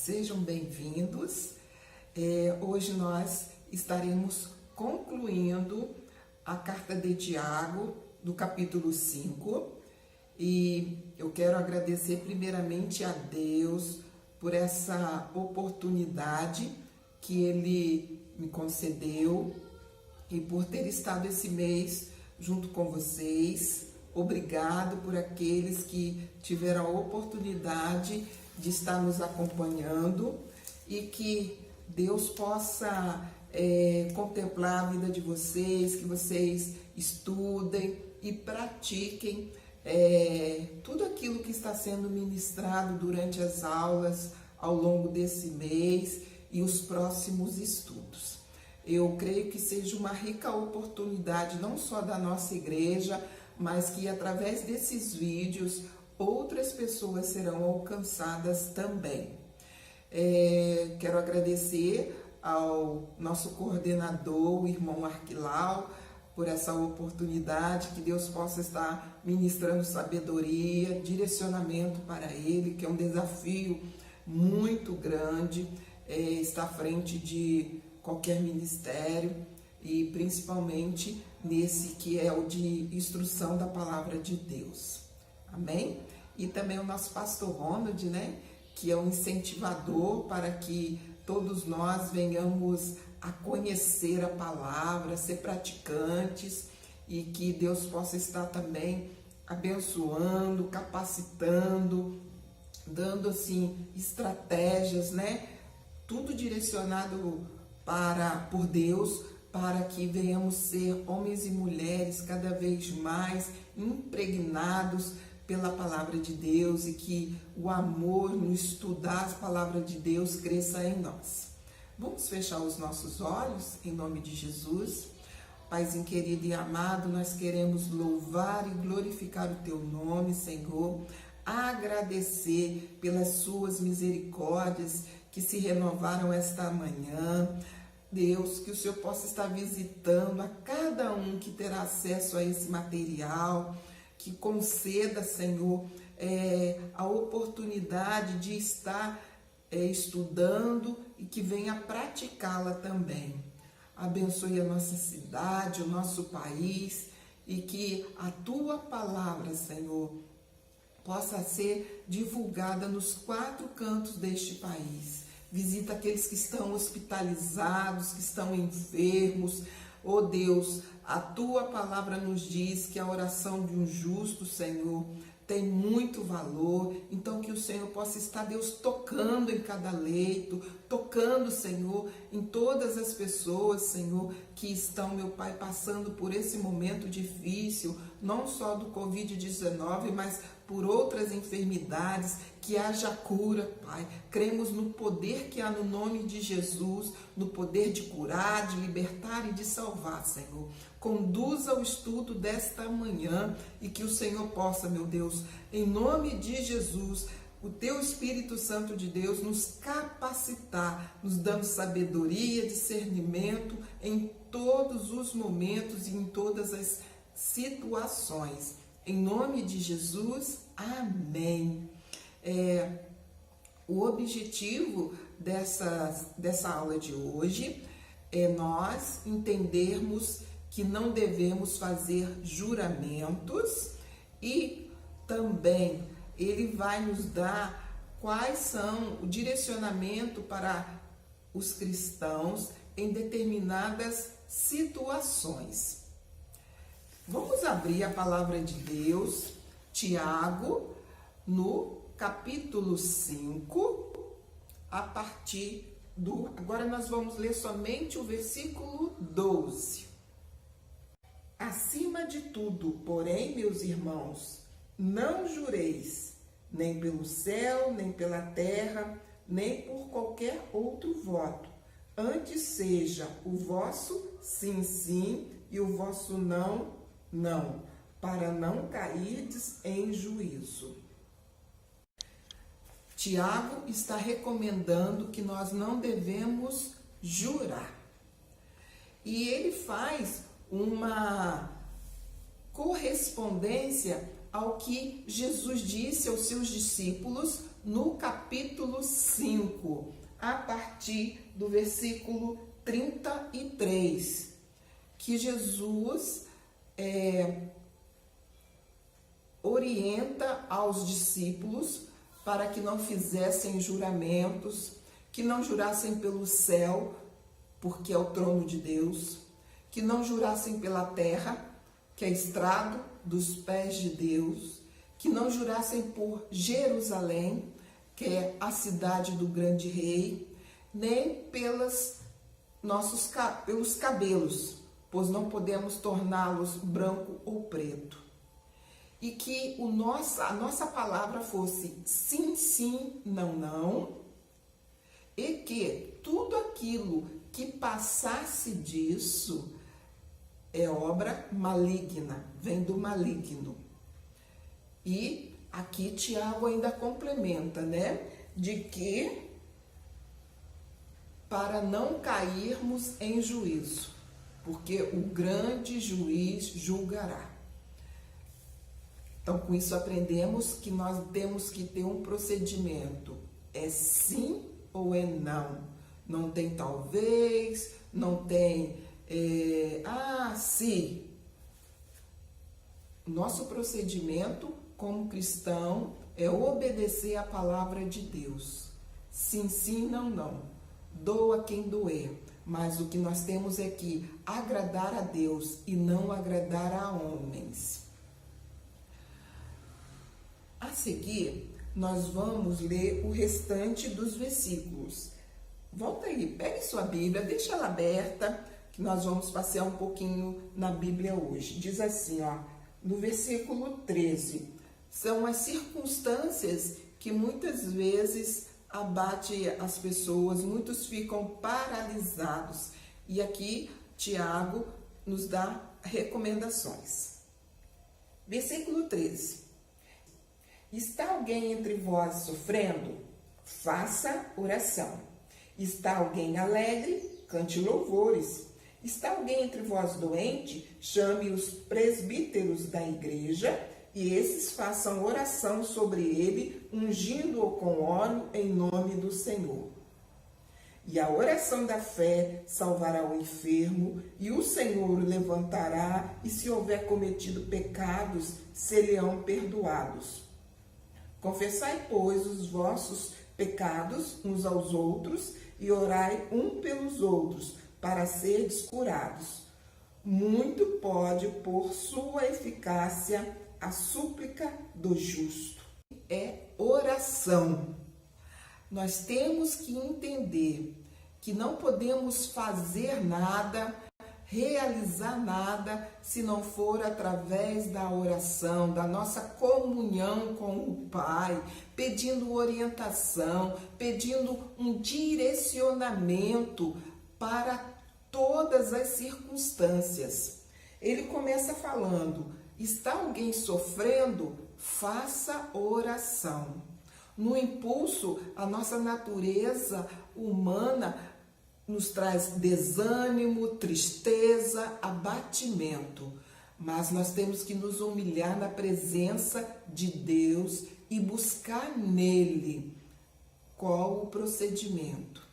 Sejam bem-vindos. Hoje nós estaremos concluindo a carta de Tiago, do capítulo 5, e eu quero agradecer primeiramente a Deus por essa oportunidade que Ele me concedeu e por ter estado esse mês junto com vocês. Obrigado por aqueles que tiveram a oportunidade de estar nos acompanhando e que Deus possa contemplar a vida de vocês, que vocês estudem e pratiquem tudo aquilo que está sendo ministrado durante as aulas ao longo desse mês e os próximos estudos. Eu creio que seja uma rica oportunidade não só da nossa igreja, mas que através desses vídeos outras pessoas serão alcançadas também. Quero agradecer ao nosso coordenador, o irmão Arquilau, por essa oportunidade, que Deus possa estar ministrando sabedoria, direcionamento para ele, que é um desafio muito grande, estar à frente de qualquer ministério e principalmente nesse que é o de instrução da palavra de Deus. Amém? E também o nosso pastor Ronald, que é um incentivador para que todos nós venhamos a conhecer a palavra, ser praticantes e que Deus possa estar também abençoando, capacitando, dando assim estratégias, tudo direcionado por Deus, para que venhamos ser homens e mulheres cada vez mais impregnados pela palavra de Deus e que o amor no estudar as palavras de Deus cresça em nós. Vamos fechar os nossos olhos em nome de Jesus. Paizinho querido e amado, nós queremos louvar e glorificar o teu nome, Senhor, agradecer pelas suas misericórdias que se renovaram esta manhã. Deus, que o Senhor possa estar visitando a cada um que terá acesso a esse material, que conceda, Senhor, a oportunidade de estar estudando e que venha praticá-la também. Abençoe a nossa cidade, o nosso país e que a tua palavra, Senhor, possa ser divulgada nos 4 cantos deste país. Visita aqueles que estão hospitalizados, que estão enfermos. Oh Deus, a tua palavra nos diz que a oração de um justo, Senhor, tem muito valor. Então que o Senhor possa estar, Deus, tocando em cada leito, tocando, Senhor, em todas as pessoas, Senhor, que estão, meu Pai, passando por esse momento difícil, não só do Covid-19, mas por outras enfermidades, que haja cura, Pai. Cremos no poder que há no nome de Jesus, no poder de curar, de libertar e de salvar, Senhor. Conduza o estudo desta manhã e que o Senhor possa, meu Deus, em nome de Jesus, o teu Espírito Santo de Deus nos capacitar, nos dando sabedoria, discernimento em todos os momentos e em todas as situações. Em nome de Jesus, amém. O objetivo dessa aula de hoje é nós entendermos que não devemos fazer juramentos e também ele vai nos dar quais são o direcionamento para os cristãos em determinadas situações. Vamos abrir a palavra de Deus, Tiago, no capítulo 5, a partir do... Agora nós vamos ler somente o versículo 12. Acima de tudo, porém, meus irmãos, não jureis, nem pelo céu, nem pela terra, nem por qualquer outro voto. Antes seja o vosso sim, sim, e o vosso não, não, para não cairdes em juízo. Tiago está recomendando que nós não devemos jurar. E ele faz uma correspondência ao que Jesus disse aos seus discípulos no capítulo 5, a partir do versículo 33, que Jesus orienta aos discípulos para que não fizessem juramentos, que não jurassem pelo céu, porque é o trono de Deus, que não jurassem pela terra, que é estrado dos pés de Deus, que não jurassem por Jerusalém, que é a cidade do grande rei, nem pelos cabelos, pois não podemos torná-los branco ou preto. E que a nossa palavra fosse sim, sim, não, não, e que tudo aquilo que passasse disso é obra maligna, vem do maligno. E aqui Tiago ainda complementa, né, de que para não cairmos em juízo, porque o grande juiz julgará. Então, com isso aprendemos que nós temos que ter um procedimento. É sim ou é não? Não tem talvez, não tem se. Nosso procedimento como cristão é obedecer a palavra de Deus. Sim, sim, não, não. Doa quem doer. Mas o que nós temos é que agradar a Deus e não agradar a homens. A seguir, nós vamos ler o restante dos versículos. Volta aí, pegue sua Bíblia, deixa ela aberta, que nós vamos passear um pouquinho na Bíblia hoje. Diz assim, no versículo 13, são as circunstâncias que muitas vezes abate as pessoas, muitos ficam paralisados. E aqui Tiago nos dá recomendações. Versículo 13. Está alguém entre vós sofrendo? Faça oração. Está alguém alegre? Cante louvores. Está alguém entre vós doente? Chame os presbíteros da igreja e esses façam oração sobre ele, ungindo-o com óleo em nome do Senhor. E a oração da fé salvará o enfermo, e o Senhor o levantará, e se houver cometido pecados, serão perdoados. Confessai, pois, os vossos pecados uns aos outros, e orai um pelos outros, para serdes curados. Muito pode, por sua eficácia, a súplica do justo. É oração. Nós temos que entender que não podemos fazer nada, realizar nada, se não for através da oração, da nossa comunhão com o Pai, pedindo orientação, pedindo um direcionamento para todas as circunstâncias. Ele começa falando: está alguém sofrendo? Faça oração. No impulso, a nossa natureza humana nos traz desânimo, tristeza, abatimento. Mas nós temos que nos humilhar na presença de Deus e buscar nele qual o procedimento.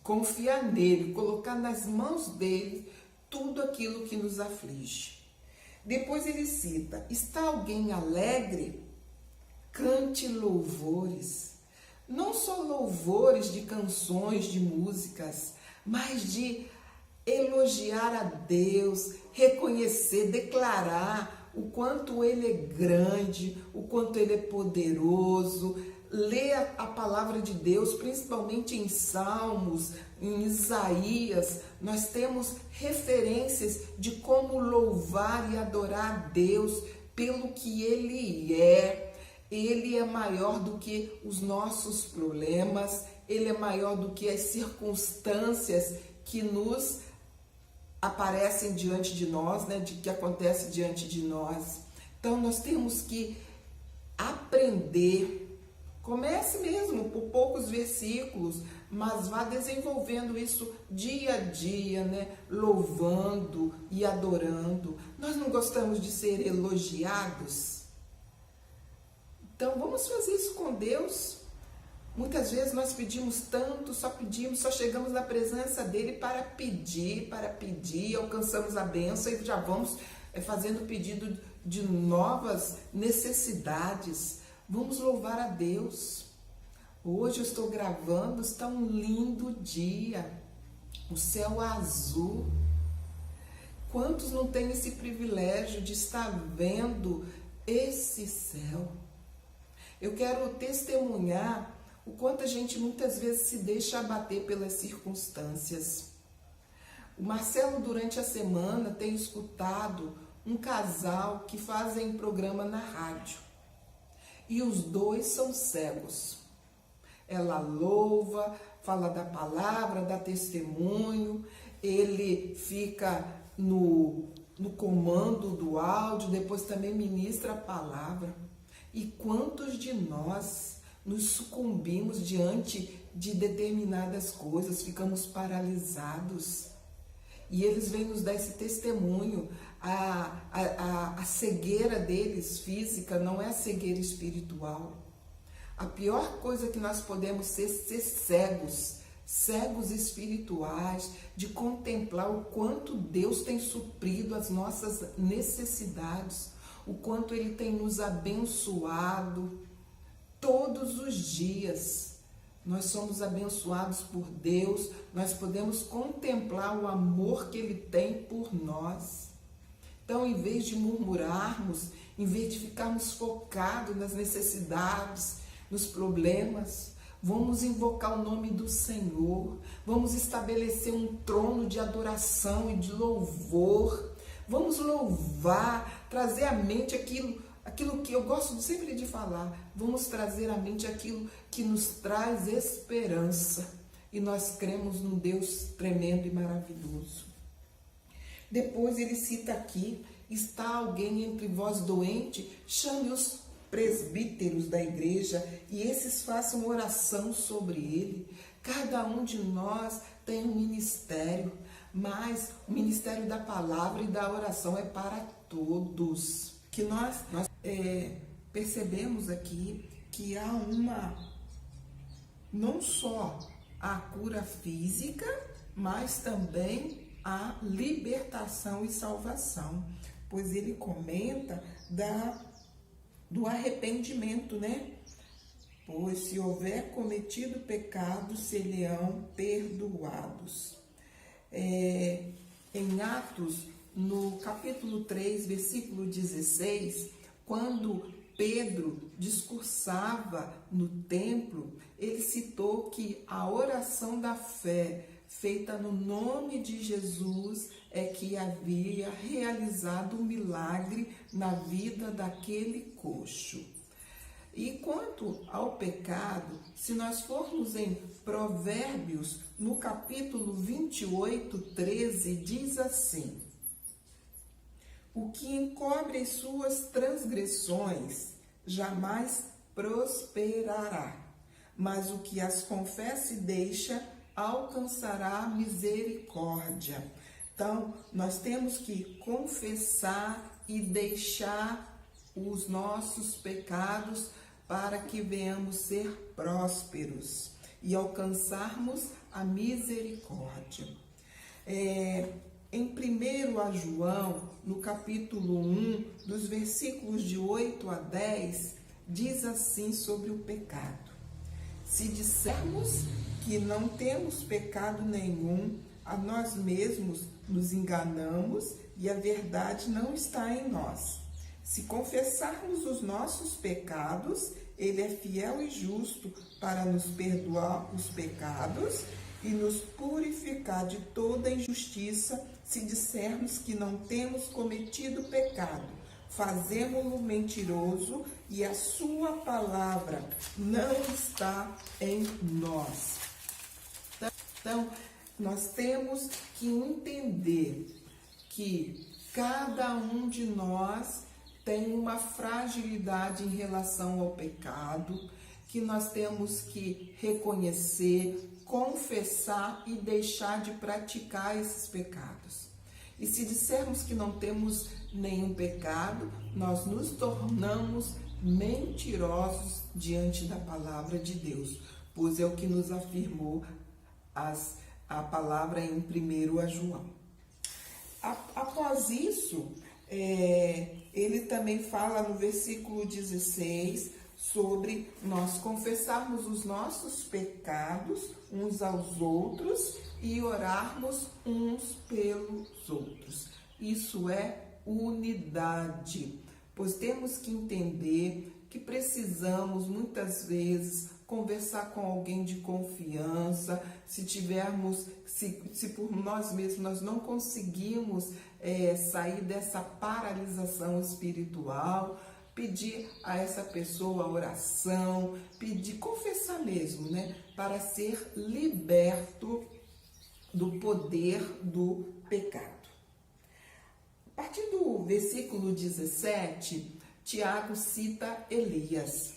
Confiar nele, colocar nas mãos dele tudo aquilo que nos aflige. Depois ele cita: está alguém alegre? Cante louvores. Não só louvores de canções, de músicas, mas de elogiar a Deus, reconhecer, declarar o quanto Ele é grande, o quanto Ele é poderoso. Ler a palavra de Deus, principalmente em Salmos, em Isaías, nós temos referências de como louvar e adorar a Deus pelo que Ele é. Ele é maior do que os nossos problemas, Ele é maior do que as circunstâncias que nos aparecem diante de nós, né, de que acontece diante de nós. Então nós temos que aprender. Comece mesmo por poucos versículos, mas vá desenvolvendo isso dia a dia, né? Louvando e adorando. Nós não gostamos de ser elogiados? Então, vamos fazer isso com Deus. Muitas vezes nós pedimos tanto, só chegamos na presença dele para pedir, alcançamos a bênção e já vamos fazendo pedido de novas necessidades. Vamos louvar a Deus. Hoje eu estou gravando, está um lindo dia, o céu azul. Quantos não têm esse privilégio de estar vendo esse céu? Eu quero testemunhar o quanto a gente muitas vezes se deixa abater pelas circunstâncias. O Marcelo, durante a semana, tem escutado um casal que fazem programa na rádio. E os dois são cegos. Ela louva, fala da palavra, dá testemunho, ele fica no comando do áudio, depois também ministra a palavra. E quantos de nós nos sucumbimos diante de determinadas coisas, ficamos paralisados. E eles vêm nos dar esse testemunho. A cegueira deles física não é a cegueira espiritual. A pior coisa que nós podemos ser cegos espirituais, de contemplar o quanto Deus tem suprido as nossas necessidades, o quanto Ele tem nos abençoado. Todos os dias nós somos abençoados por Deus, nós podemos contemplar o amor que Ele tem por nós. Então, em vez de murmurarmos, em vez de ficarmos focados nas necessidades, nos problemas, vamos invocar o nome do Senhor, vamos estabelecer um trono de adoração e de louvor, vamos louvar, trazer à mente aquilo que eu gosto sempre de falar, vamos trazer à mente aquilo que nos traz esperança. E nós cremos num Deus tremendo e maravilhoso. Depois ele cita aqui, está alguém entre vós doente? Chame os presbíteros da igreja e esses façam oração sobre ele. Cada um de nós tem um ministério, mas o ministério da palavra e da oração é para todos. Que nós percebemos aqui que há não só a cura física, mas também a libertação e salvação, pois ele comenta do arrependimento, né? Pois se houver cometido pecado, serão perdoados. Em Atos, no capítulo 3, versículo 16, quando Pedro discursava no templo, ele citou que a oração da fé feita no nome de Jesus é que havia realizado um milagre na vida daquele coxo. E quanto ao pecado, se nós formos em Provérbios, no capítulo 28, 13, diz assim: o que encobre as suas transgressões jamais prosperará, mas o que as confessa e deixa alcançará misericórdia. Então, nós temos que confessar e deixar os nossos pecados para que venhamos ser prósperos e alcançarmos a misericórdia. Em 1 João, no capítulo 1, dos versículos de 8 a 10, diz assim sobre o pecado: se dissermos que não temos pecado nenhum, a nós mesmos nos enganamos e a verdade não está em nós. Se confessarmos os nossos pecados, Ele é fiel e justo para nos perdoar os pecados e nos purificar de toda injustiça. Se dissermos que não temos cometido pecado, fazemo-lo mentiroso e a sua palavra não está em nós. Então, nós temos que entender que cada um de nós tem uma fragilidade em relação ao pecado, que nós temos que reconhecer, confessar e deixar de praticar esses pecados. E se dissermos que não temos nenhum pecado, nós nos tornamos mentirosos diante da palavra de Deus, pois é o que nos afirmou a palavra em 1 João. Após isso, ele também fala no versículo 16 sobre nós confessarmos os nossos pecados uns aos outros e orarmos uns pelos outros. Isso é unidade, pois temos que entender que precisamos muitas vezes conversar com alguém de confiança. Se por nós mesmos nós não conseguimos sair dessa paralisação espiritual, pedir a essa pessoa oração, confessar mesmo, né, para ser liberto do poder do pecado. A partir do versículo 17, Tiago cita Elias.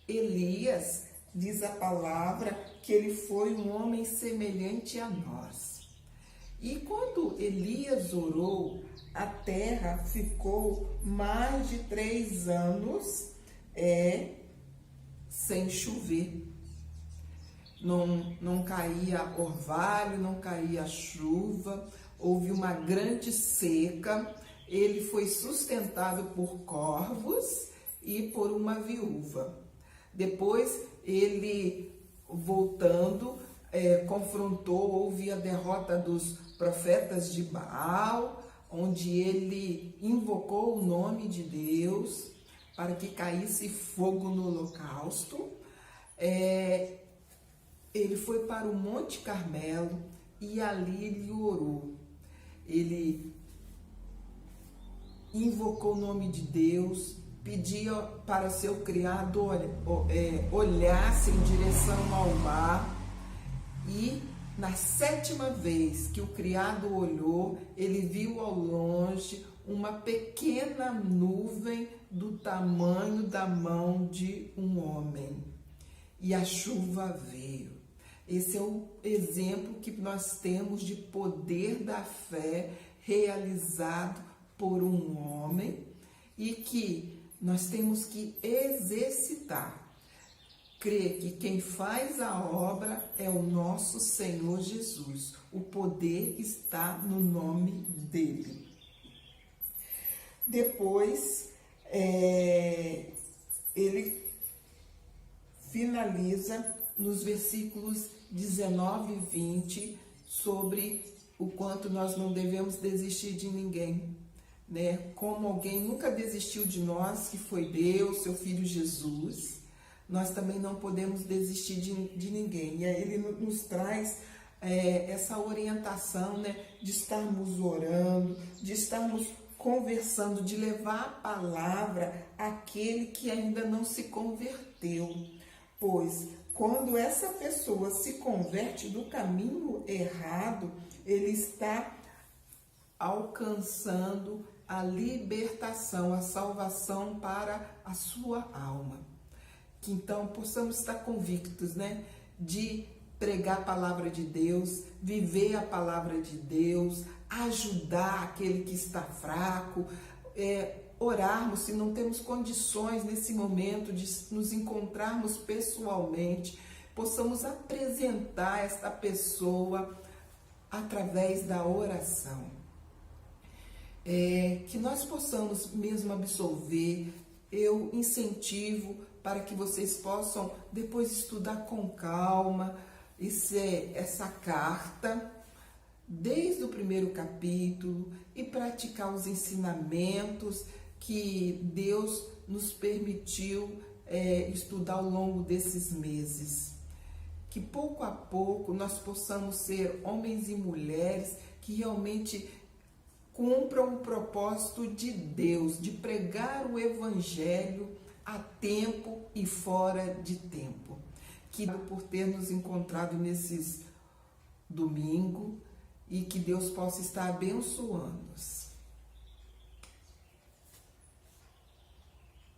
Elias, diz a palavra, que ele foi um homem semelhante a nós. E quando Elias orou, a terra ficou mais de 3 anos sem chover. Não caía orvalho, não caía chuva, houve uma grande seca. Ele foi sustentado por corvos e por uma viúva. Depois ele, voltando, confrontou, houve a derrota dos profetas de Baal, onde ele invocou o nome de Deus para que caísse fogo no holocausto. Ele foi para o Monte Carmelo e ali ele orou. Ele invocou o nome de Deus, pedia para seu criado olhasse em direção ao mar, e na 7ª vez que o criado olhou, ele viu ao longe uma pequena nuvem do tamanho da mão de um homem, e a chuva veio. Esse é o exemplo que nós temos de poder da fé realizado por um homem e que nós temos que exercitar. Crer que quem faz a obra é o nosso Senhor Jesus. O poder está no nome dele. Depois, ele finaliza nos versículos 19 e 20 sobre o quanto nós não devemos desistir de ninguém, né? Como alguém nunca desistiu de nós, que foi Deus, seu Filho Jesus, nós também não podemos desistir de ninguém. E aí ele nos traz essa orientação, né, de estarmos orando, de estarmos conversando, de levar a palavra àquele que ainda não se converteu. Pois quando essa pessoa se converte do caminho errado, ele está alcançando a libertação, a salvação para a sua alma. Que então possamos estar convictos, né, de pregar a palavra de Deus, viver a palavra de Deus, ajudar aquele que está fraco, orarmos se não temos condições nesse momento de nos encontrarmos pessoalmente, possamos apresentar esta pessoa através da oração. Que nós possamos mesmo absolver. Eu incentivo para que vocês possam depois estudar com calma essa carta, desde o 1º capítulo, e praticar os ensinamentos que Deus nos permitiu estudar ao longo desses meses. Que pouco a pouco nós possamos ser homens e mulheres que realmente cumpram o propósito de Deus, de pregar o Evangelho a tempo e fora de tempo. Que por ter nos encontrado nesses domingos, e que Deus possa estar abençoando-nos.